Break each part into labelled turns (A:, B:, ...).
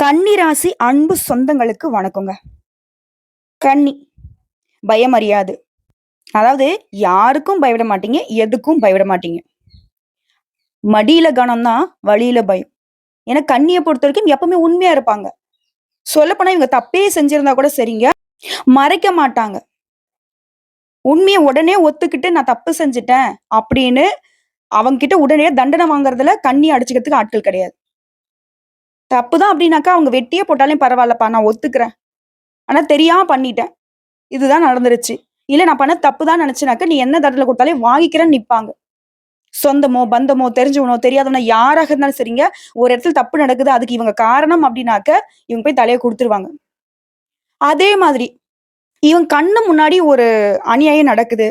A: கன்னி ராசி அன்பு சொந்தங்களுக்கு வணக்கங்க. கன்னி பயம் அறியாது. அதாவது யாருக்கும் பயப்பட மாட்டீங்க. எதுக்கும் பயப்பட மாட்டீங்க. மடியில கனம் தான், வழியில பயம். ஏன்னா கன்னிய பொறுத்தவரைக்கும் எப்பவுமே உண்மையா இருப்பாங்க. சொல்லப்போனா இவங்க தப்பே செஞ்சிருந்தா கூட சரிங்க, மறைக்க மாட்டாங்க. உண்மைய உடனே ஒத்துக்கிட்டு நான் தப்பு செஞ்சுட்டேன் அப்படின்னு அவங்க கிட்ட உடனே தண்டனை வாங்குறதுல கண்ணி அடிச்சுக்கிறதுக்கு ஆட்கள் கிடையாது. தப்பு தான் அப்படின்னாக்கா அவங்க வெட்டியே போட்டாலும் பரவாயில்லப்பா நான் ஒத்துக்கிறேன். ஆனா தெரியாம பண்ணிட்டேன். இதுதான் நடந்துருச்சு. இல்ல நான் பண்ணது தப்பு தான் நெனச்சேனாக்க, நீ என்ன தண்டனை குடுத்தாலும் வாங்கிக்கிறேன்னு நிப்பாங்க. சொந்தமோ, பந்தமோ, தெரிஞ்சவனோ, தெரியாதவனோ யாராக இருந்தாலும் சரிங்க, ஒரு இடத்துல தப்பு நடக்குது, அதுக்கு இவங்க காரணம் அப்டின்னாக்க, இவங்க போய் தலைய குடுத்துருவாங்க. அதே மாதிரி, இவங்க கண்ணு முன்னாடி ஒரு அநியாயம் நடக்குது.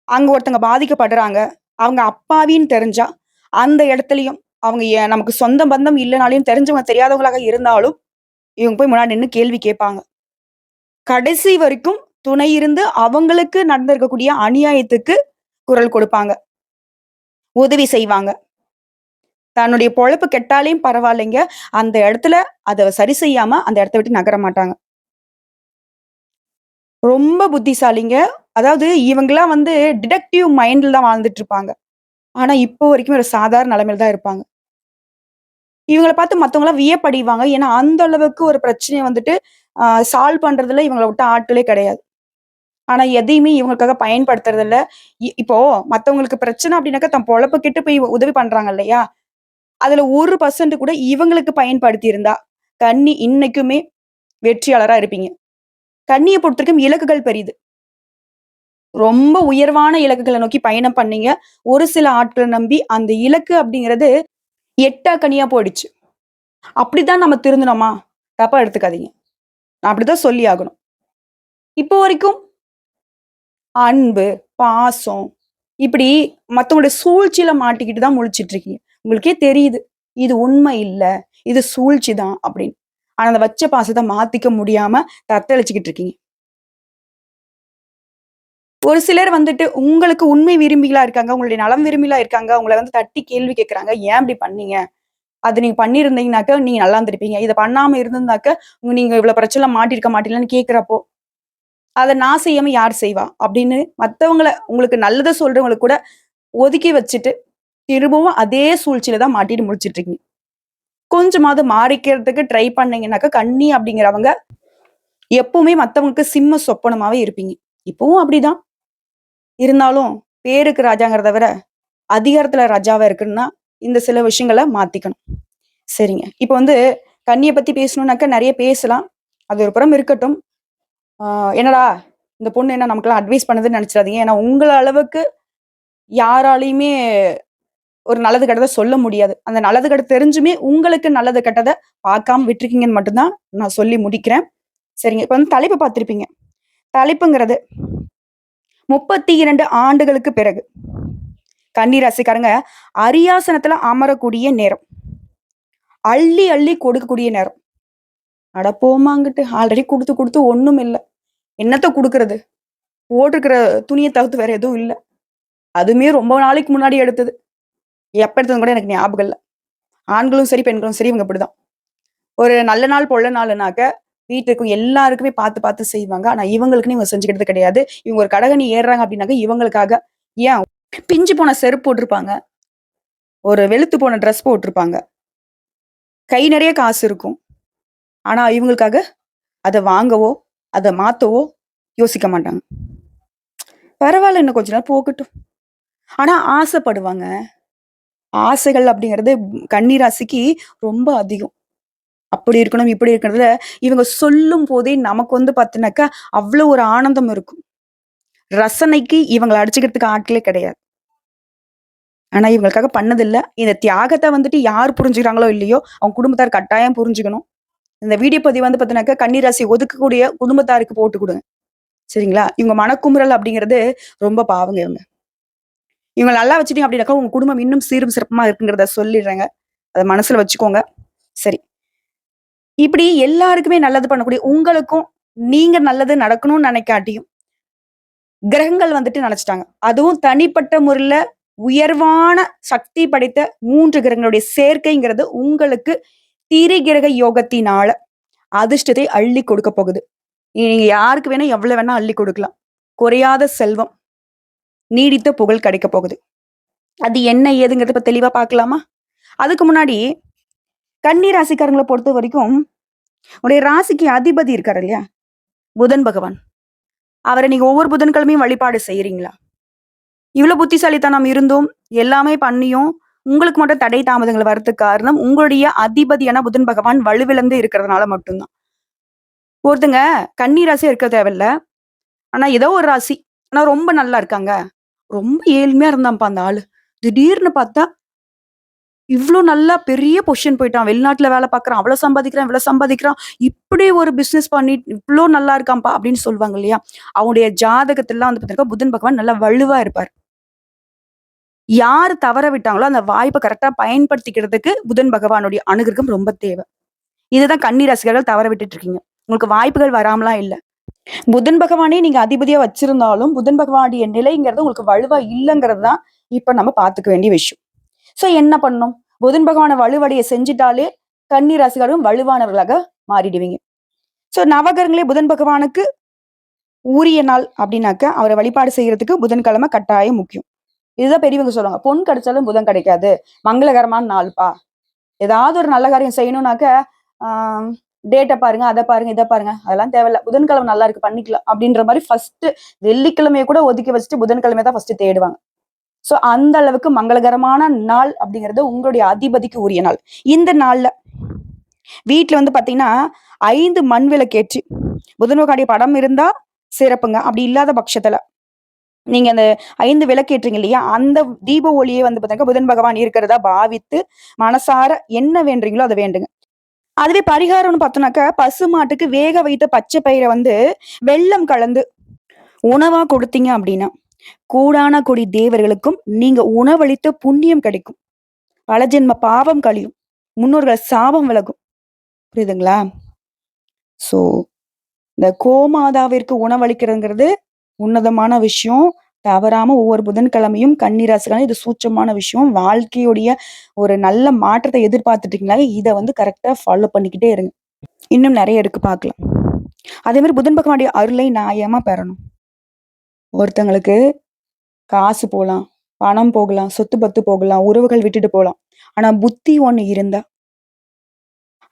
A: அங்க ஒருத்தங்க பாதிக்கப்படுறாங்க. அவங்க அப்பாவின்னு தெரிஞ்சா, அந்த இடத்துலயும் அவங்க நமக்கு சொந்த பந்தம் இல்லனாலும் தெரிஞ்சவங்க, தெரியாதவங்களாக இருந்தாலும், இவங்க போய் முன்னாடி நின்னு கேள்வி கேட்பாங்க. கடைசி வரைக்கும் துணை இருந்து அவங்களுக்கு நடந்திருக்கக்கூடிய அநியாயத்துக்கு குரல் கொடுப்பாங்க. உதவி செய்வாங்க. தன்னுடைய பொழப்பு கெட்டாலும் பரவாயில்லைங்க. அந்த இடத்துல அத சரி செய்யாம அந்த இடத்த விட்டு நகர மாட்டாங்க. ரொம்ப புத்திசாலிங்க. அதாவது இவங்கலாம் வந்து டிடெக்டிவ் மைண்ட்ல தான் வாழ்ந்துட்டு இருப்பாங்க. ஆனா இப்போ வரைக்கும் ஒரு சாதாரண நிலைமையில தான் இருப்பாங்க. இவங்கள பார்த்து மத்தவங்கலாம் வியப்படைவாங்க. ஏன்னா அந்த அளவுக்கு ஒரு பிரச்சனைய வந்துட்டு சால்வ் பண்றதுல இவங்கள விட்ட ஆட்களே கிடையாது. ஆனா எதையுமே இவங்களுக்காக பயன்படுத்துறதில்ல. இப்போ மத்தவங்களுக்கு பிரச்சனை அப்டின்னாக்கா தன் பொழப்பு கெட்டு போய் உதவி பண்றாங்க இல்லையா? அதுல 1% கூட இவங்களுக்கு பயன்படுத்தி இருந்தா, கன்னி இன்னைக்குமே வெற்றியாளரா இருப்பீங்க. கன்னிய பொறுத்தவரைக்கும் இலக்குகள் பெரிது. ரொம்ப உயர்வான இலக்குகள நோக்கி பயணம் பண்ணீங்க. ஒரு சில ஆட்கள நம்பி அந்த இலக்கு அப்படிங்கிறது எட்டா கனியா போயிடுச்சு. அப்படித்தான் நம்ம திருந்துனோமா? தப்பா எடுத்துக்காதீங்க. நான் அப்படித்தான் சொல்லி ஆகணும். இப்போ வரைக்கும் அன்பு, பாசம் இப்படி மத்தவங்களுடைய சூழ்ச்சியில மாட்டிக்கிட்டு தான் முழிச்சுட்டு இருக்கீங்க. உங்களுக்கே தெரியுது. இது உண்மை இல்ல. இது சூழ்ச்சி தான் அப்படின்னு. ஆனா அந்த வச்ச பாசத்த மாத்திக்க முடியாம தத்தளிச்சுக்கிட்டு இருக்கீங்க. ஒரு சிலர் வந்துட்டு உங்களுக்கு உண்மை விரும்பிகளா இருக்காங்க. உங்களுடைய நலம் விரும்பிகளா இருக்காங்க. உங்கள வந்து தட்டி கேள்வி கேட்கறாங்க. ஏன் இப்படி பண்ணீங்க? அது நீங்க பண்ணியிருந்தீங்கனாக்க, நீங்க நல்லா இருந்திருப்பீங்க. இத பண்ணாம இருந்திருந்தாக்க, நீங்க இவ்வளவு பிரச்சனைல மாட்டியிருக்க மாட்டீங்களான்னு கேட்கிறப்போ, அத நான் செய்யாம யார் செய்வா? அப்படின்னு மத்தவங்கள உங்களுக்கு நல்லத சொல்றவங்களுக்கு கூட ஒதுக்கி வச்சுட்டு, திரும்பவும் அதே சூழ்ச்சியில தான் மாட்டிட்டு முழிச்சுட்டு இருக்கீங்க. கொஞ்சமாவது மாறிக்கிறதுக்கு ட்ரை பண்ணீங்கன்னாக்க, கன்னி அப்படிங்கிறவங்க எப்பவுமே மத்தவங்களுக்கு சிம்ம சொப்பனமாவே இருப்பீங்க. இப்பவும் அப்படிதான். இருந்தாலும் பேருக்கு ராஜாங்கிறத விட, அதிகாரத்துல ராஜாவா இருக்கணும்னா, இந்த சில விஷயங்கள மாத்திக்கணும். சரிங்க. இப்ப வந்து கன்னிய பத்தி பேசணும்னாக்க நெறைய பேசலாம். அது ஒரு புறம் இருக்கட்டும். ஆ என்னடா! இந்த பொண்ணு என்ன நமக்கெல்லாம் அட்வைஸ் பண்ணுதுன்னு நெனச்சிராதீங்க. ஏன்னா உங்கள அளவுக்கு யாராலயுமே ஒரு நல்லது கெட்டத சொல்ல முடியாது. அந்த நல்லது கெட்டது தெரிஞ்சுமே உங்களுக்கு நல்லது கெட்டத பார்க்காம விட்டுருக்கீங்கன்னு மட்டும் தான் நான் சொல்லி முடிக்கிறேன். சரிங்க. இப்ப வந்து தலைப்பு பார்த்திருப்பீங்க. தலைப்புங்கிறது 32 ஆண்டுகளுக்கு பிறகு கன்னி ராசிக்காரங்க அரியாசனத்துல அமரக்கூடிய நேரம். அள்ளி, அள்ளி கொடுக்கக்கூடிய நேரம். அட போம்மா அங்கிட்டு. ஆல்ரெடி குடுத்து, குடுத்து ஒண்ணும் இல்ல. என்னத்த குடுக்குறது? போட்டிருக்கிற துணிய தவிர்த்து வேற எதுவும் இல்ல. அதுவுமே ரொம்ப நாளைக்கு முன்னாடி எடுத்தது. எப்ப எடுத்ததுன்னு கூட எனக்கு ஞாபகம் இல்ல. ஆண்களும் சரி, பெண்களும் சரி இவங்க இப்படிதான். ஒரு நல்ல நாள், பொல்ல நாளுனாக்க வீட்ல இருக்கும் எல்லாருக்குமே பார்த்து, பார்த்து செய்வாங்க. ஆனா இவங்களுக்குன்னு இவங்க செஞ்சுக்கிட்டது கிடையாது. இவங்க ஒரு கடகண்ணி ஏறுறாங்க அப்படின்னாக்க இவங்களுக்காக ஏன் பிஞ்சு போன செருப்பு போட்டிருப்பாங்க. ஒரு வெளுத்து போன ட்ரெஸ் போட்டிருப்பாங்க. கை நெறைய காசு இருக்கும். ஆனா இவங்களுக்காக அத வாங்கவோ, அத மாத்தவோ யோசிக்க மாட்டாங்க. பரவால்ல இன்னும் கொஞ்ச நாள் போகட்டும். ஆனா ஆசைப்படுவாங்க. ஆசைகள் அப்படிங்கிறது கன்னி ராசிக்கு ரொம்ப அதிகம். அப்படி இருக்கணும், இப்படி இருக்கிறதுல இவங்க சொல்லும்போதே நமக்கு வந்து பார்த்தீனாக்கா, அவ்ளோ ஒரு ஆனந்தம் இருக்கும். ரசனைக்கு இவங்கள அடிச்சுக்கிறதுக்கு ஆட்களே கிடையாது. ஆனா இவங்களுக்காக பண்ணதில்ல. இந்த தியாகத்த வந்துட்டு யார் புரிஞ்சுக்கிறாங்களோ இல்லையோ, அவங்க குடும்பத்தார் கட்டாயம் புரிஞ்சுக்கணும். இந்த வீடியோ பதிவு வந்து பார்த்தீங்கன்னாக்கா, கன்னி ராசி ஒதுக்கக்கூடிய குடும்பத்தாருக்கு போட்டு குடுங்க. சரிங்களா? இவங்க மனக்குமுறல் அப்படிங்கிறது ரொம்ப பாவங்க இவங்க. இவங்கள நல்லா வச்சுட்டீங்க அப்படின்னாக்கா, உங்க குடும்பம் இன்னும் சீரும் சிறப்புமா இருக்குங்கிறத சொல்லிடுறேங்க. அத மனசுல வச்சுக்கோங்க. சரி. இப்படி எல்லாருக்குமே நல்லது பண்ணக்கூடிய உங்களுக்கும், நீங்க நல்லது நடக்கணும்னு நினைக்காட்டியும், கிரகங்கள் வந்துட்டு நினைச்சுட்டாங்க. அதுவும் தனிப்பட்ட முறையில உயர்வான சக்தி படைத்த 3 கிரகங்களுடைய சேர்க்கைங்கிறது உங்களுக்கு திரிகிரக யோகத்தினால அதிர்ஷ்டத்தை அள்ளி கொடுக்க போகுது. நீங்க யாருக்கு வேணா எவ்வளவு வேணா அள்ளி கொடுக்கலாம். குறையாத செல்வம், நீடித்த புகழ் கிடைக்க போகுது. அது என்ன ஏதுங்கிறத இப்ப தெளிவா பார்க்கலாமா? அதுக்கு முன்னாடி கன்னி ராசிக்காரங்கள பொறுத்த வரைக்கும், உடைய ராசிக்கு அதிபதி இருக்காரு இல்லையா? புதன் பகவான். அவர நீங்க ஒவ்வொரு புதன்கிழமையும் வழிபாடு செய்றீங்களா? இவ்ளோ புத்திசாலித்தனம் இருந்தும், எல்லாமே பண்ணியும், உங்களுக்கு மட்டும் தடை தாமதங்கள் வரதுக்கு காரணம், உங்களுடைய அதிபதியான புதன் பகவான் வலுவிழந்து இருக்கிறதுனால மட்டும் தான். ஒருத்தங்க கன்னி ராசியா இருக்க தேவையில்ல. ஆனா ஏதோ ஒரு ராசி. ஆனா ரொம்ப நல்லா இருக்காங்க. ரொம்ப ஏழ்மையா இருந்தான்ப்பா அந்த ஆளு. திடீர்னு பார்த்தா, இவ்ளோ நல்லா பெரிய பொசிஷன் போயிட்டான். வெளிநாட்டுல வேலை பார்க்குறான். அவ்வளோ சம்பாதிக்கிறான், இவ்வளோ சம்பாதிக்கிறான். இப்படி ஒரு பிசினஸ் பண்ணி இவ்ளோ நல்லா இருக்கான்ப்பா அப்படின்னு சொல்லுவாங்க இல்லையா? அவங்களுடைய ஜாதகத்திலலாம் வந்து பார்த்தீங்கன்னா, புதன் பகவான் நல்லா வலுவா இருப்பார். யாரு தவற விட்டாங்களோ, அந்த வாய்ப்ப கரெக்ட்டா பயன்படுத்திக்கிறதுக்கு புதன் பகவானுடைய அனுகிரகம் ரொம்ப தேவை. இதுதான் கன்னி ராசிக்காரர்கள் தவற விட்டுட்டு இருக்கீங்க. உங்களுக்கு வாய்ப்புகள் வராமலாம் இல்ல. புதன் பகவானே நீங்க அதிபதியா வச்சிருந்தாலும், புதன் பகவானுடைய நிலைங்கிறது உங்களுக்கு வலுவா இல்லங்கிறது தான் இப்ப நம்ம பார்த்துக்க வேண்டிய விஷயம். சோ என்ன பண்ணணும்? புதன் பகவான வலுவடைய செஞ்சுட்டாலே கன்னி ராசிக்காரரும் வலுவானவர்களாக மாறிடுவீங்க. சோ நவகிரகங்களே புதன் பகவானுக்கு உரிய நாள் அப்படின்னாக்க, அவர வழிபாடு செய்யறதுக்கு புதன்கிழமை கட்டாயம் முக்கியம். இதுதான் பெரியவங்க சொல்லுவாங்க. பொன் கிடைச்சாலும் புதன் கிடைக்காது. மங்களகரமான நாள்ப்பா. ஏதாவது ஒரு நல்ல காரியம் செய்யணும்னாக்க, ஆ டேட்ட பாருங்க, அத பாருங்க, இத பாருங்க. அதெல்லாம் தேவையில்ல. புதன்கிழமை நல்லா இருக்கு பண்ணிக்கலாம். அப்படின்ற மாரி ஃபர்ஸ்ட் வெள்ளிக்கிழமைய கூட ஒதுக்கி வச்சுட்டு புதன்கிழமை தான் ஃபர்ஸ்ட் தேடுவாங்க. சோ அந்த அளவுக்கு மங்களகரமான நாள் அப்படிங்கிறது உங்களுடைய அதிபதிக்கு உரிய நாள். இந்த நாள்ல வீட்ல வந்து பாத்தீங்கன்னா, 5 மண் விளக்கேற்றி புதன் பகவானுடைய படம் இருந்தா சிறப்புங்க. அப்படி இல்லாத பட்சத்துல நீங்க அந்த 5 விளக்கேற்றீங்க இல்லையா? அந்த தீப ஒளியே வந்து பாத்தீங்கன்னா, புதன் பகவான் இருக்கிறதா பாவித்து, மனசார என்ன வேண்டுறீங்களோ அத வேண்டுங்க. அதுவே பரிகாரம்னு பார்த்தோம்னாக்கா, பசு மாட்டுக்கு வேக வைத்த பச்சை பயிர வந்து வெல்லம் கலந்து உணவா கொடுத்தீங்க அப்படின்னா, கோடான கோடி தேவர்களுக்கும் நீங்க உணவளித்த புண்ணியம் கிடைக்கும். பல ஜென்ம பாவம் கழியும். முன்னோர்கள் சாபம் விலகும். புரியுதுங்களா? ஸோ, இந்த கோமாதாவிற்கு உணவளிக்கிறதுங்கிறது உன்னதமான விஷயம். தவறாம ஒவ்வொரு புதன்கிழமையும் கன்னி ராசிக்காரங்க இது சூட்சமான விஷயம். வாழ்க்கையுடைய ஒரு நல்ல மாற்றத்த எதிர்பார்த்துட்டு இருக்கீங்களா, இத வந்து கரெக்ட்டா ஃபாலோ பண்ணிக்கிட்டே இருங்க. இன்னும் நெறைய இருக்கு பார்க்கலாம். அதே மாரி புதன் பகவானுடைய அருளை நியாயமா பெறணும். ஒருத்தங்களுக்கு காசு போலாம், பணம் போகலாம், சொத்து பத்து போகலாம், உறவுகள் விட்டுட்டு போலாம். ஆனா புத்தி ஒண்ணு இருந்தா,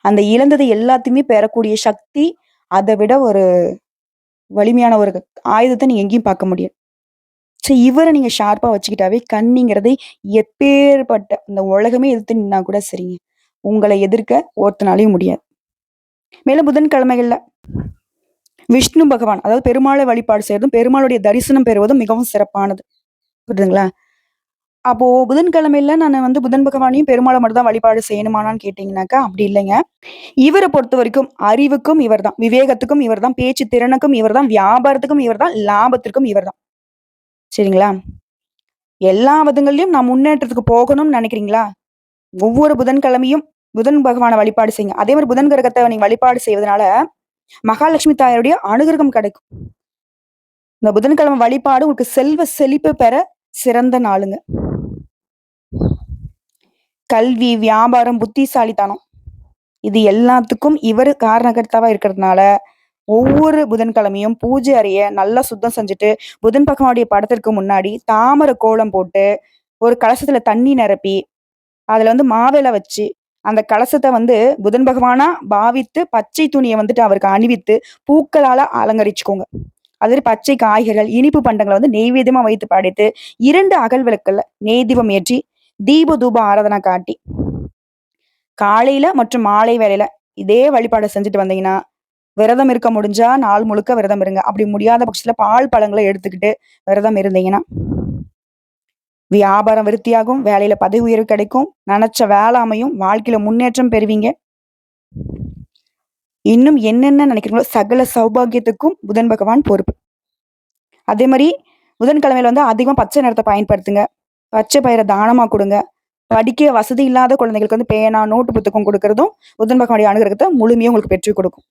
A: அந்த இழந்தது எல்லாத்தையுமே பெறக்கூடிய சக்தி, அத விட ஒரு வலிமையான ஒரு ஆயுதத்த நீங்க எங்கேயும் பார்க்க முடியாது. இவர நீங்க ஷார்ப்பா வச்சுக்கிட்டாவே, கன்னிங்கிறதை எப்பேர்ப்பட்ட இந்த உலகமே எதிர்த்து நின்னா கூட சரிங்க. உங்கள எதிர்க்க ஒருத்தனாலயும் முடியாது. மேலும் புதன்கிழமைகள்ல விஷ்ணு பகவான், அதாவது பெருமாளை வழிபாடு செய்றதும், பெருமாளுடைய தரிசனம் பெறுவதும் மிகவும் சிறப்பானது. புரியுதுங்களா? அப்போ புதன்கிழமையில நானு வந்து புதன் பகவானையும், பெருமாள மட்டும் தான் வழிபாடு செய்யணுமான்னு கேட்டீங்கன்னாக்கா, அப்படி இல்லைங்க. இவர பொறுத்தவரைக்கும் அறிவுக்கும் இவர்தான், விவேகத்துக்கும் இவர்தான், பேச்சு திறனுக்கும் இவர்தான், வியாபாரத்துக்கும் இவர்தான், லாபத்திற்கும் இவர்தான். சரிங்களா? எல்லா விதங்கள்லயும் நான் முன்னேற்றத்துக்கு போகணும்னு நெனைக்கிறீங்களா? ஒவ்வொரு புதன்கிழமையும் புதன் பகவான வழிபாடு செய்யுங்க. அதே மாரி புதன் கிரகத்த நீங்க வழிபாடு செய்வதனால, மகாலட்சுமி தாயாருடைய அனுகிரகம் கிடைக்கும். இந்த புதன்கிழமை வழிபாடு உங்களுக்கு செல்வ செழிப்பு பெற சிறந்த நாளுங்க. கல்வி, வியாபாரம், புத்திசாலித்தனம் இது எல்லாத்துக்கும் இவரு காரணகர்த்தாவா இருக்கிறதுனால, ஒவ்வொரு புதன்கிழமையும் பூஜை அறைய நல்லா சுத்தம் செஞ்சுட்டு, புதன் பகவானுடைய படத்திற்கு முன்னாடி தாமர கோலம் போட்டு, ஒரு கலசத்துல தண்ணி நிரப்பி, அதுல வந்து மாவிலை வச்சு, அந்த கலசத்த வந்து புதன் பகவானா பாவித்து, பச்சை துணிய வந்துட்டு அவருக்கு அணிவித்து, பூக்களால அலங்கரிச்சுக்கோங்க. அது மாரி பச்சை காய்கறிகள், இனிப்பு பண்டங்கள வந்து நெய்வேத்தியமா வைத்து படைத்து, 2 அகல் விளக்குல நெய் தீபம் ஏற்றி, தீப தூப ஆராதனை காட்டி, காலையில மற்றும் மாலை வேளையில இதே வழிபாட செஞ்சுட்டு வந்தீங்கன்னா, விரதம் இருக்க முடிஞ்சா நாள் முழுக்க விரதம் இருங்க. அப்படி முடியாத பட்சத்துல பால், பழங்கள எடுத்துக்கிட்டு விரதம் இருந்தீங்கன்னா, வியாபாரம் விருத்தியாகும், வேலையில பதவி உயர்வு கிடைக்கும், நெனச்ச வேலை அமையும், வாழ்க்கையில முன்னேற்றம் பெறுவீங்க. இன்னும் என்னென்ன நினைக்கிறீங்களோ சகல சௌபாக்கியத்துக்கும் புதன் பகவான் பொறுப்பு. அதே மாரி புதன்கிழமையில வந்து அதிகமா பச்சை நிறத்த பயன்படுத்துங்க. பச்சை பயிர தானமா குடுங்க. படிக்க வசதி இல்லாத குழந்தைகளுக்கு வந்து பேனா, நோட்டு புத்தகம் குடுக்குறதும் புதன் பகவானுடைய அனுகிரகத்த முழுமையா உங்களுக்கு பெற்றுக் கொடுக்கும்.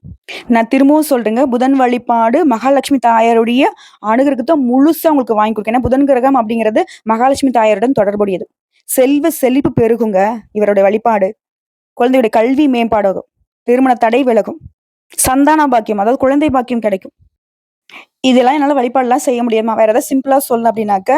A: நான் திரும்பவும் சொல்றேங்க, புதன் வழிபாடு மகாலட்சுமி தாயாருடைய அனுகிரகத்த முழுசா உங்களுக்கு வாங்கி குடுக்கும். ஏன்னா புதன் கிரகம் அப்படிங்கிறது மகாலட்சுமி தாயாருடன் தொடர்புடையது. செல்வ செழிப்பு பெருகுங்க இவருடைய வழிபாடு. குழந்தையுடைய கல்வி மேம்பாடாகும். திருமண தடை விலகும். சந்தான பாக்கியம், அதாவது குழந்தை பாக்கியம் கிடைக்கும். இதெல்லாம் என்னால வழிபாடுலாம் செய்ய முடியுமா? வேற ஏதாவது சிம்பிளா சொல்லணும் அப்படின்னாக்க,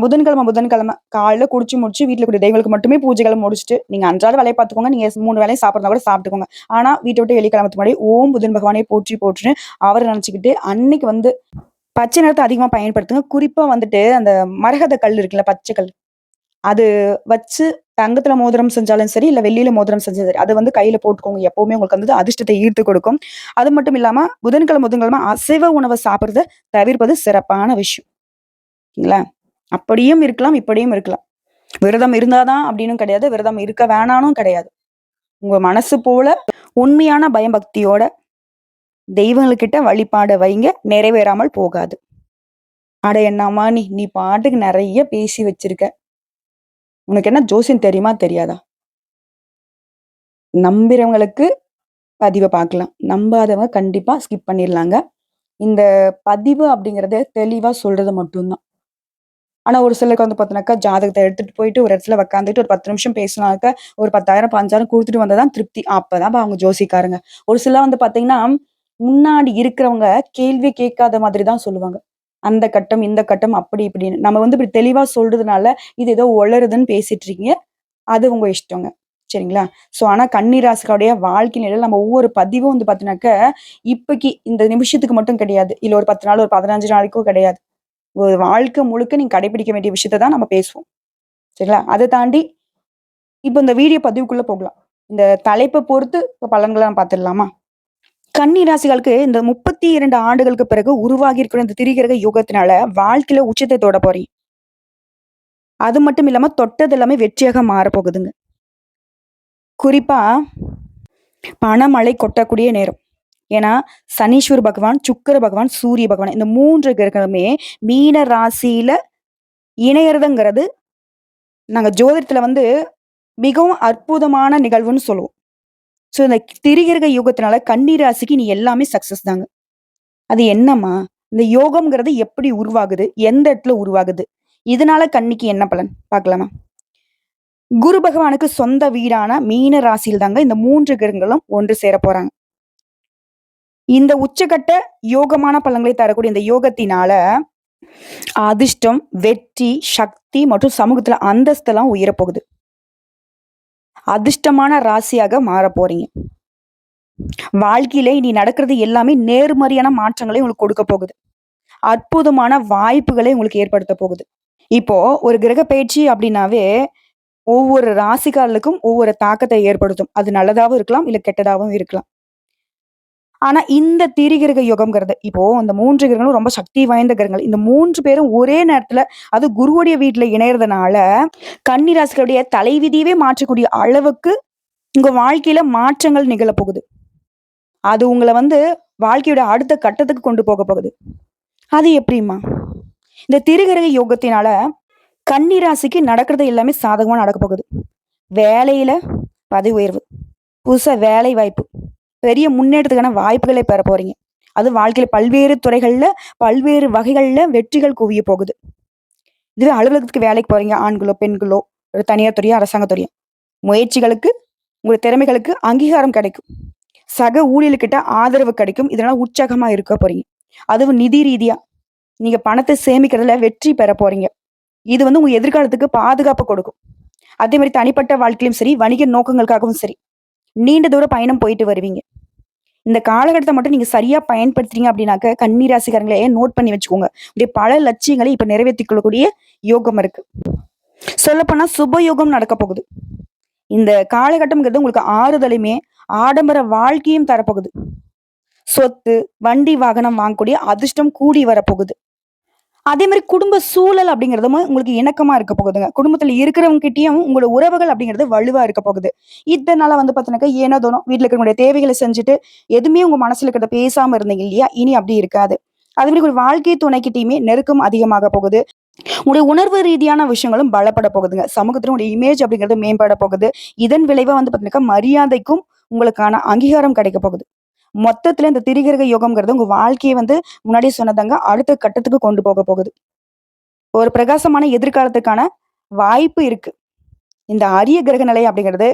A: புதன்கிழமை காலைல குடிச்சு முடிச்சு வீட்ல இருக்கக்கூடிய தெய்வங்களுக்கு மட்டுமே பூஜைகள முடிச்சுட்டு, நீங்க அன்றாட வேலைய பார்த்துக்கோங்க. நீங்க 3 வேளையும் சாப்பிடுறதா கூட சாப்பிட்டுக்கோங்க. ஆனா வீட்ட விட்டு வெளிய கிளம்புறதுக்கு முன்னாடி ஓம் புதன் பகவானே போற்றி போற்றுன்னு அவர நினைச்சுக்கிட்டு, அன்னைக்கு வந்து பச்சை நிறத்த அதிகமா பயன்படுத்துங்க. குறிப்பா வந்துட்டு அந்த மரகத கல் இருக்குல்ல, பச்சை கல். அது வச்சு தங்கத்துல மோதிரம் செஞ்சாலும் சரி, இல்ல வெள்ளியில மோதிரம் செஞ்சாலும் சரி, அத வந்து கையில போட்டுக்கோங்க. எப்பவுமே உங்களுக்கு வந்து அதிர்ஷ்டத்தை ஈர்த்து கொடுக்கும். அது மட்டும் இல்லாம புதன்கிழமை அசைவ உணவ சாப்பிடுறத தவிர்ப்பது சிறப்பான விஷயம். இல்ல? அப்படியும் இருக்கலாம், இப்படியும் இருக்கலாம். விரதம் இருந்தா தான் அப்படின்னும் கிடையாது. விரதம் இருக்க வேணானும் கிடையாது. உங்க மனசு போல உண்மையான பயபக்தியோட தெய்வங்கள்கிட்ட வழிபாட வைங்க. நிறைவேறாமல் போகாது. அட என்னம்மா நீ! நீ பாட்டுக்கு நெறைய பேசி வச்சிருக்க. உனக்கு என்ன ஜோசியம் தெரியுமா? தெரியாதா? நம்புறவங்களுக்கு பதிவ பார்க்கலாம். நம்பாதவங்க கண்டிப்பா ஸ்கிப் பண்ணிர்லாங்க. இந்த பதிவு அப்படிங்கிறது தெளிவா சொல்றது மட்டும் தான். ஆனா ஒரு சிலருக்கு வந்து பார்த்தீங்கன்னாக்கா, ஜாதகத்த எடுத்துட்டு போயிட்டு ஒரு இடத்துல உட்காந்துட்டு ஒரு 10 நிமிஷம் பேசினாக்க, ஒரு 10,000, 15,000 குடுத்துட்டு வந்தா தான் திருப்தி. அப்பதான் அவங்க ஜோசியக்காரங்க. ஒரு சிலர் வந்து பார்த்தீங்கன்னா, முன்னாடி இருக்கிறவங்க கேள்வி கேட்காத மாதிரி தான் சொல்லுவாங்க. அந்த கட்டம், இந்த கட்டம் அப்படி இப்படின்னு. நம்ம வந்து இப்படி தெளிவா சொல்றதுனால, இது ஏதோ ஒளறுதுன்னு பேசிட்டு இருக்கீங்க. அது உங்க இஷ்டங்க. சரிங்களா? ஆனா கன்னி ராசிக்காருடைய வாழ்க்கை நிலையில நம்ம ஒவ்வொரு பதிவும் வந்து பார்த்தீங்கன்னாக்க, இப்பைக்கு இந்த நிமிஷத்துக்கு மட்டும் கிடையாது. இல்ல ஒரு 10 நாள், ஒரு 15 நாளைக்கோ கிடையாது. ஒரு வாழ்க்கை முழுக்க நீங்க கடைபிடிக்க வேண்டிய விஷயத்த தான் நம்ம பேசுவோம். சரிங்களா? அத தாண்டி இப்ப இந்த வீடியோ பதிவுக்குள்ள போகலாம். இந்த தலைப்ப பொறுத்து இப்ப பலன்கள நம்ம பார்த்துடலாமா? கன்னி ராசிகளுக்கு இந்த 32 ஆண்டுகளுக்கு பிறகு உருவாகி இருக்கிற இந்த திரிகிரக யோகத்தினால வாழ்க்கையில உச்சத்தை தொட போறீங்க. அது மட்டும் இல்லாம தொட்டது எல்லாமே வெற்றியாக மாறப்போகுதுங்க. குறிப்பா பணமழை கொட்டக்கூடிய நேரம். ஏன்னா, சனீஸ்வர பகவான், சுக்கிர பகவான், சூரிய பகவான் இந்த 3 கிரகமே மீன ராசியில இணையறதுங்கிறது நாங்க ஜோதிடத்துல வந்து மிகவும் அற்புதமான நிகழ்வுன்னு சொல்லுவோம். இந்த திரிகிரக யோகத்தினால கன்னி ராசிக்கு இனி எல்லாமே சக்சஸ் தாங்க. அது என்னம்மா? இந்த யோகம்ங்கிறது எப்படி உருவாகுது? எந்த இடத்துல உருவாகுது? இதனால கன்னிக்கு என்ன பலன்? பார்க்கலாமா? குரு பகவானுக்கு சொந்த வீடான மீன ராசியில் தாங்க இந்த 3 கிரகங்களும் ஒன்று சேரப் போறாங்க. இந்த உச்சகட்ட யோகமான பலன்களை தரக்கூடிய இந்த யோகத்தினால அதிர்ஷ்டம், வெற்றி, சக்தி மற்றும் சமூகத்துல அந்தஸ்தெல்லாம் உயரப்போகுது. அதிர்ஷ்டமான ராசியாக மாறப் போறீங்க. வாழ்க்கையில இனி நடக்கிறது எல்லாமே நேர்மறையான மாற்றங்களை உங்களுக்கு கொடுக்க போகுது. அற்புதமான வாய்ப்புகளை உங்களுக்கு ஏற்படுத்த போகுது. இப்போ ஒரு கிரக பயிற்சி அப்படின்னாவே ஒவ்வொரு ராசிக்காரர்களுக்கும் ஒவ்வொரு தாக்கத்தை ஏற்படுத்தும். அது நல்லதாவும் இருக்கலாம், இல்ல கெட்டதாவும் இருக்கலாம். ஆனா இந்த திரிகிரக யுகம்ங்கிறது இப்போ அந்த 3 கிரகங்களும் ரொம்ப சக்தி வாய்ந்த கிரகங்கள். இந்த 3 பேரும் ஒரே நேரத்துல அது குருவுடைய வீட்ல இணையறதுனால, கன்னி ராசிகளுடைய தலைவிதியவே மாற்றக்கூடிய அளவுக்கு உங்க வாழ்க்கையில மாற்றங்கள் நிகழப் போகுது. அது உங்கள வந்து வாழ்க்கையோட அடுத்த கட்டத்துக்கு கொண்டு போக போகுது. அது எப்படிம்மா? இந்த திரிகிரக யோகத்தினால கன்னி ராசிக்கு நடக்கிறது எல்லாமே சாதகமா நடக்கப் போகுது. வேலையில பதவி உயர்வு, புதுசா வேலை வாய்ப்பு, பெரிய முன்னேற்றத்துக்கான வாய்ப்புகளை பெற போறீங்க. அது வாழ்க்கையில பல்வேறு துறைகள்ல, பல்வேறு வகைகள்ல வெற்றிகள் குவிய போகுது. இதுவே அலுவலகத்துக்கு வேலைக்கு போறீங்க, ஆண்களோ, பெண்களோ, ஒரு தனியார் துறையோ, அரசாங்க துறையோ, முயற்சிகளுக்கு, உங்க திறமைகளுக்கு அங்கீகாரம் கிடைக்கும். சக ஊழியர்கிட்ட ஆதரவு கிடைக்கும். இதனால உற்சாகமா இருக்க போறீங்க. அதுவும் நிதி ரீதியா நீங்க பணத்தை சேமிக்கிறதுல வெற்றி பெற போறீங்க. இது வந்து உங்க எதிர்காலத்துக்கு பாதுகாப்பு கொடுக்கும். அதே மாதிரி தனிப்பட்ட வாழ்க்கையிலும் சரி, வணிக நோக்கங்களுக்காகவும் சரி, நீண்ட தூர பயணம் போயிட்டு வருவீங்க. இந்த காலகட்டத்தை மட்டும் நீங்க சரியா பயன்படுத்துறீங்க அப்படின்னாக்க, கன்னி ராசிக்காரங்களே நோட் பண்ணி வச்சுக்கோங்க. இப்படி பல லட்சியங்களை இப்ப நிறைவேற்றிக் கொள்ளக்கூடிய யோகம் இருக்கு. சொல்லப்போனா சுபயோகம் நடக்க போகுது. இந்த காலகட்டம்ங்கிறது உங்களுக்கு ஆறுதலையுமே, ஆடம்பர வாழ்க்கையும் தரப்போகுது. சொத்து, வண்டி, வாகனம் வாங்கக்கூடிய அதிர்ஷ்டம் கூடி வரப்போகுது. அதே மாரி குடும்ப சூழல் அப்படிங்கிறதும் உங்களுக்கு இணக்கமா இருக்க போகுதுங்க. குடும்பத்துல இருக்கிறவங்க கிட்டயும் உங்களோட உறவுகள் அப்படிங்கிறது வலுவா இருக்க போகுது. இதனால வந்து பார்த்தீங்கன்னாக்கா, ஏனோ தானோ வீட்ல இருக்கவங்களுடைய தேவைகள செஞ்சுட்டு, எதுவுமே உங்க மனசுல இருக்கிறத பேசாம இருந்தீங்க இல்லையா? இனி அப்படி இருக்காது. அதே மாரி ஒரு வாழ்க்கை துணைக்கிட்டயுமே நெருக்கம் அதிகமாக போகுது. உங்களுடைய உணர்வு ரீதியான விஷயங்களும் பலப்பட போகுதுங்க. சமூகத்துல உங்களுடைய இமேஜ் அப்படிங்கிறது மேம்பட போகுது. இதன் விளைவா வந்து பார்த்தீங்கன்னாக்கா, மரியாதைக்கும் உங்களுக்கான அங்கீகாரம் கிடைக்க போகுது. மொத்தத்துல இந்த திரிகிரக யோகம்ங்கிறது உங்க வாழ்க்கைய வந்து முன்னாடியே சொன்னதாங்க, அடுத்த கட்டத்துக்கு கொண்டு போக போகுது. ஒரு பிரகாசமான எதிர்காலத்துக்கான வாய்ப்பு இருக்கு. இந்த அரிய கிரக நிலை அப்படிங்கிறது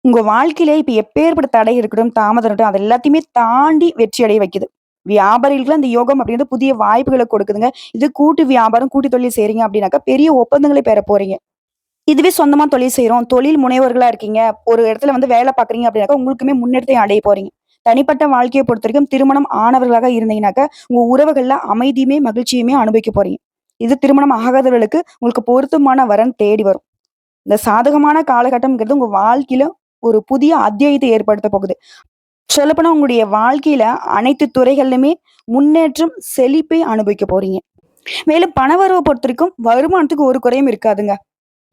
A: உங்க வாழ்க்கையில இப்ப எப்பேற்பட்ட தடை இருக்கட்டும், தாமதம் இருக்கட்டும், அது எல்லாத்தையுமே தாண்டி வெற்றி அடைய வைக்குது. வியாபாரிகளுக்குலாம் இந்த யோகம் அப்படிங்கிறது புதிய வாய்ப்புகள கொடுக்குதுங்க. இது கூட்டு வியாபாரம், கூட்டு தொழில் செய்றீங்க அப்படின்னாக்கா, பெரிய ஒப்பந்தங்களை பெற போறீங்க. இதுவே சொந்தமா தொழில் செய்றோம், தொழில் முனைவோர்களா இருக்கீங்க, ஒரு இடத்துல வந்து வேலை பார்க்குறீங்க அப்படின்னாக்கா, உங்களுக்குமே முன்னேற்றத்தை அடைய போறீங்க. தனிப்பட்ட வாழ்க்கைய பொறுத்தவரைக்கும் திருமணம் ஆனவர்களாக இருந்தீங்கன்னாக்கா, உங்க உறவுகள்ல அமைதியுமே, மகிழ்ச்சியுமே அனுபவிக்க போறீங்க. இது திருமணம் ஆகாதவர்களுக்கு உங்களுக்கு பொருத்தமான வரன் தேடி வரும். இந்த சாதகமான காலகட்டம்ங்கிறது உங்க வாழ்க்கையில ஒரு புதிய அத்தியாயத்தை ஏற்படுத்த போகுது. சொல்லப்போனா உங்களுடைய வாழ்க்கையில அனைத்து துறைகள்லயுமே முன்னேற்றம், செழிப்பை அனுபவிக்க போறீங்க. மேலும் பணவரவ பொறுத்தவரைக்கும் வருமானத்துக்கு ஒரு குறையும் இருக்காதுங்க.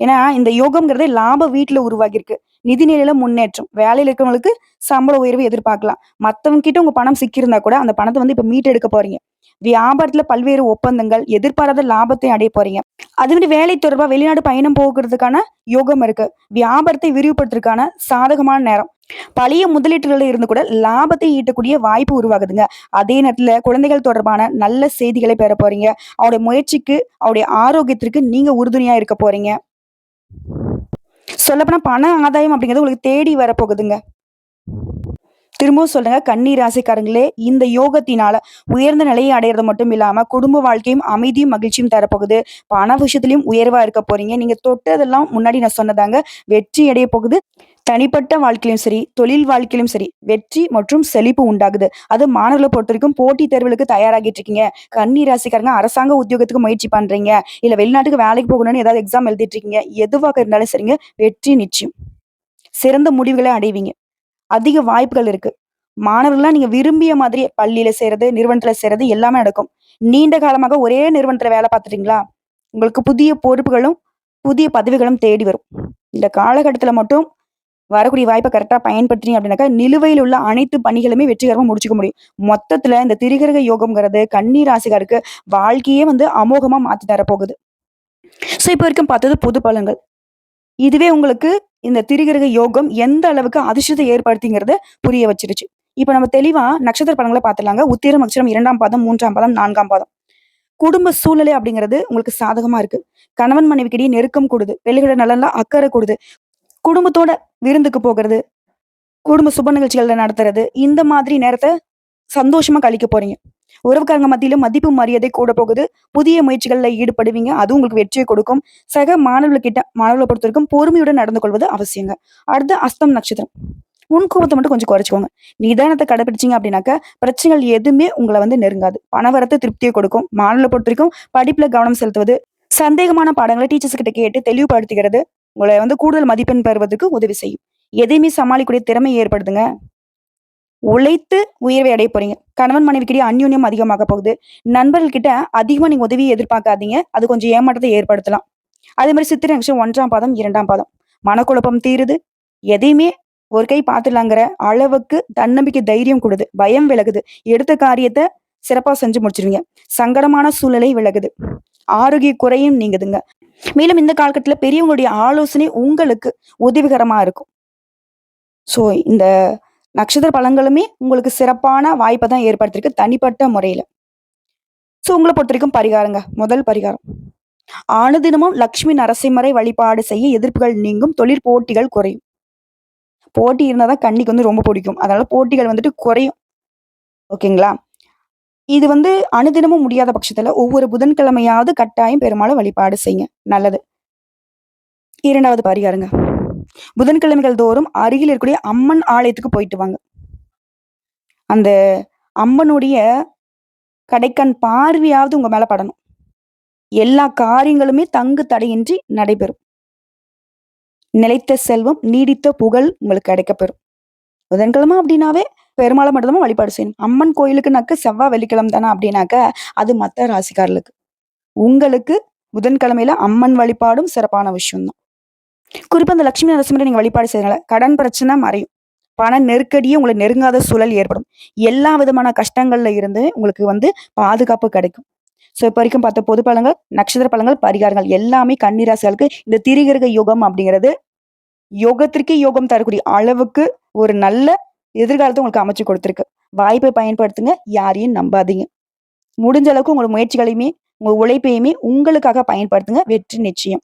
A: ஏன்னா, இந்த யோகம்ங்கிறது லாப வீட்ல உருவாகியிருக்கு. நிதி நிலையில முன்னேற்றம். வேலையில இருக்கிறவங்களுக்கு சம்பள உயர்வு எதிர்பார்க்கலாம். மத்தவங்க கிட்ட உங்க பணம் சிக்கியிருந்தா கூட, அந்த பணத்த வந்து இப்ப மீட்டெடுக்க போறீங்க. வியாபாரத்துல பல்வேறு ஒப்பந்தங்கள், எதிர்பாராத லாபத்தை அடைய போறீங்க. அது வந்து வேலை தொடர்பா வெளிநாடு பயணம் போகுறதுக்கான யோகம் இருக்கு. வியாபாரத்தை விரிவுபடுத்துறதுக்கான சாதகமான நேரம். பழைய முதலீட்டுகள்ல இருந்து கூட லாபத்தை ஈட்டக்கூடிய வாய்ப்பு உருவாகுதுங்க. அதே நேரத்துல குழந்தைகள் தொடர்பான நல்ல செய்திகளை பெற போறீங்க. அவருடைய முயற்சிக்கு, அவருடைய ஆரோக்கியத்திற்கு நீங்க உறுதுணையா இருக்க போறீங்க. சொல்லப்போனா பண ஆதாயம் அப்படிங்கிறது உங்களுக்கு தேடி வரப்போகுதுங்க. திரும்பவும் சொல்றேங்க, கன்னி ராசிக்காரங்களே, இந்த யோகத்தினால உயர்ந்த நிலையை அடையறது மட்டும் இல்லாம, குடும்ப வாழ்க்கையும் அமைதியும், மகிழ்ச்சியும் தரப்போகுது. பண விஷயத்திலயும் உயர்வா இருக்க போறீங்க. நீங்க தொட்டதெல்லாம் முன்னாடி நான் சொன்னதாங்க, வெற்றி அடைய போகுது. தனிப்பட்ட வாழ்க்கையிலும் சரி, தொழில் வாழ்க்கையிலும் சரி, வெற்றி மற்றும் செழிப்பு உண்டாகுது. அது மாணவர்கள பொறுத்தவரைக்கும் போட்டித் தேர்வுகளுக்கு தயாராகிட்டு இருக்கீங்க. கன்னி ராசிக்காரங்க அரசாங்க உத்தியோகத்துக்கு முயற்சி பண்றீங்க. இல்ல வெளிநாட்டுக்கு வேலைக்கு போகணும்னு ஏதாவது எக்ஸாம் எழுதிட்டு இருக்கீங்க. எதுவாக இருந்தாலும் சரிங்க, வெற்றி நிச்சயம். சிறந்த முடிவுகள அடைவீங்க. அதிக வாய்ப்புகள் இருக்கு. மாணவர்கள்லாம் நீங்க விரும்பிய மாதிரி பள்ளியில சேர்றது, நிறுவனத்துல சேர்றது எல்லாமே நடக்கும். நீண்ட காலமாக ஒரே நிறுவனத்துல வேலை பார்த்துட்டீங்களா? உங்களுக்கு புதிய பொறுப்புகளும், புதிய பதவிகளும் தேடி வரும். இந்த காலகட்டத்துல மட்டும் வரக்கூடிய வாய்ப்ப கரெக்ட்டா பயன்படுத்தினீங்க அப்படின்னாக்கா, நிலுவையில் உள்ள அனைத்து பணிகளுமே வெற்றிகரமா முடிச்சுக்க முடியும். மொத்தத்துல இந்த திரிகிரக யோகம்ங்கிறது கன்னி ராசிக்காருக்கு வாழ்க்கையே வந்து அமோகமா மாத்தி தரப்போகுது. இப்ப வரைக்கும் பார்த்தது பொது பலன்கள். இதுவே உங்களுக்கு இந்த திரிகிரக யோகம் எந்த அளவுக்கு அதிர்ஷ்டத்தை ஏற்படுத்திங்கிறத புரிய வச்சுருச்சு. இப்ப நம்ம தெளிவா நட்சத்திர பலன்கள பார்த்துடலாங்க. உத்திரம் நட்சத்திரம் 2ஆம் பாதம், 3ஆம் பாதம், 4ஆம் பாதம். குடும்ப சூழ்நிலை அப்படிங்கிறது உங்களுக்கு சாதகமா இருக்கு. கணவன் மனைவிக்கிடையே நெருக்கம் கூடுது. பிள்ளைகளோட நலன்ல அக்கறை கூடுது. குடும்பத்தோட விருந்துக்கு போகுறது, குடும்ப சுப நிகழ்ச்சிகள்ல நடத்துறது, இந்த மாதிரி நேரத்த சந்தோஷமா கழிக்க போறீங்க. உறவுக்காரங்க மத்தியில மதிப்பு, மரியாதை கூட போகுது. புதிய முயற்சிகள்ல ஈடுபடுவீங்க. அது உங்களுக்கு வெற்றிய கொடுக்கும். சக மாணவர்கள பொறுத்தவரைக்கும் பொறுமையுடன் நடந்து கொள்வது அவசியங்க. அடுத்து அஸ்தம் நட்சத்திரம். முன்கோபத்த மட்டும் கொஞ்சம் குறைச்சுக்கோங்க. நிதானத்த கடைபிடிச்சீங்க அப்படின்னாக்க, பிரச்சனைகள் எதுவுமே உங்கள வந்து நெருங்காது. பணவரத்து திருப்திய கொடுக்கும். மாணவர்கள பொறுத்தவரைக்கும் படிப்புல கவனம் செலுத்துவது, சந்தேகமான பாடங்கள டீச்சர்ஸ் கிட்ட கேட்டு தெளிவுபடுத்திக்கிறது, உங்கள வந்து கூடுதல் மதிப்பெண் பெறுவதற்கு உதவி செய்யும். எதையுமே சமாளிக்கக்கூடிய திறமை ஏற்படுதுங்க. உழைத்து உயர்வை அடைய போறீங்க. கணவன் மனைவிக்கிடையே அந்யோன்யம் அதிகமாக போகுது. நண்பர்கள் கிட்ட அதிகமா நீங்க உதவிய எதிர்பார்க்காதீங்க. அது கொஞ்சம் ஏமாற்றத்தை ஏற்படுத்தலாம். அதே மாரி சித்திரை நட்சத்திரம் 1ஆம் பாதம், 2ஆம் பாதம். மனக்குழப்பம் தீருது. எதையுமே ஒரு கை பார்த்துடலாங்கிற அளவுக்கு தன்னம்பிக்கை, தைரியம் கூடுது. பயம் விலகுது. எடுத்த காரியத்த சிறப்பா செஞ்சு முடிச்சுருவீங்க. சங்கடமான சூழ்நிலை விலகுது. ஆரோக்கிய குறையும் நீங்குதுங்க. மேலும் இந்த காலகட்டத்தில பெரியவங்களுடைய ஆலோசனை உங்களுக்கு உதவிகரமா இருக்கும். ஸோ இந்த நட்சத்திர பலன்களுமே உங்களுக்கு சிறப்பான வாய்ப்ப தான் ஏற்படுத்தியிருக்கு தனிப்பட்ட முறையில. உங்கள பொறுத்தவரைக்கும் பரிகாரங்க. முதல் பரிகாரம். அனுதினமும் லட்சுமி நரசிம்மரை வழிபாடு செய்ய எதிர்ப்புகள் நீங்கும். தொழிற் போட்டிகள் குறையும். போட்டி இருந்தா தான் கன்னிக்கு வந்து ரொம்ப பிடிக்கும். அதனால போட்டிகள் வந்துட்டு குறையும். ஓகேங்களா? இது வந்து அனுதினமும் முடியாத பட்சத்துல ஒவ்வொரு புதன்கிழமையாவது கட்டாயம் பெருமாள வழிபாடு செய்யுங்க. நல்லது. 2வது பரிகாரங்க. புதன்கிழமைகள் தோறும் அருகில் இருக்கக்கூடிய அம்மன் ஆலயத்துக்கு போயிட்டு வாங்க. அந்த அம்மனுடைய கடைக்கண் பார்வையாவது உங்க மேல படணும். எல்லா காரியங்களுமே தங்கு தடையின்றி நடைபெறும். நிலைத்த செல்வம், நீடித்த புகழ் உங்களுக்கு கிடைக்கப்பெறும். புதன்கிழமை அப்படின்னாவே பெருமாள மட்டும் தான் வழிபாடு செய்யணும். அம்மன் கோயிலுக்குனாக்க செவ்வா, வெள்ளிக்கிழமை தானே அப்படின்னாக்க, அது மத்த ராசிக்காரர்களுக்கு. உங்களுக்கு புதன்கிழமையில அம்மன் வழிபாடும் சிறப்பான விஷயம் தான். குறிப்பா இந்த லட்சுமி நரசிம்மரை நீங்க வழிபாடு செய்றதுனால, கடன் பிரச்சனை மறையும். பண நெருக்கடியே உங்கள நெருங்காத சூழல் ஏற்படும். எல்லா விதமான கஷ்டங்கள்ல இருந்து உங்களுக்கு வந்து பாதுகாப்பு கிடைக்கும். இப்ப வரைக்கும் பார்த்த பொது பலன்கள், நட்சத்திர பலன்கள், பரிகாரங்கள் எல்லாமே கன்னி ராசிகளுக்கு இந்த திரிகிரக யோகம் அப்படிங்கிறது, யோகத்திற்கே யோகம் தரக்கூடிய அளவுக்கு ஒரு நல்ல எதிர்காலத்த உங்களுக்கு அமைச்சு கொடுத்திருக்கு. வாய்ப்பை பயன்படுத்துங்க. யாரையும் நம்பாதீங்க. முடிஞ்ச அளவுக்கு உங்களோட முயற்சிகளையுமே, உங்க உழைப்பையுமே உங்களுக்காக பயன்படுத்துங்க. வெற்றி நிச்சயம்.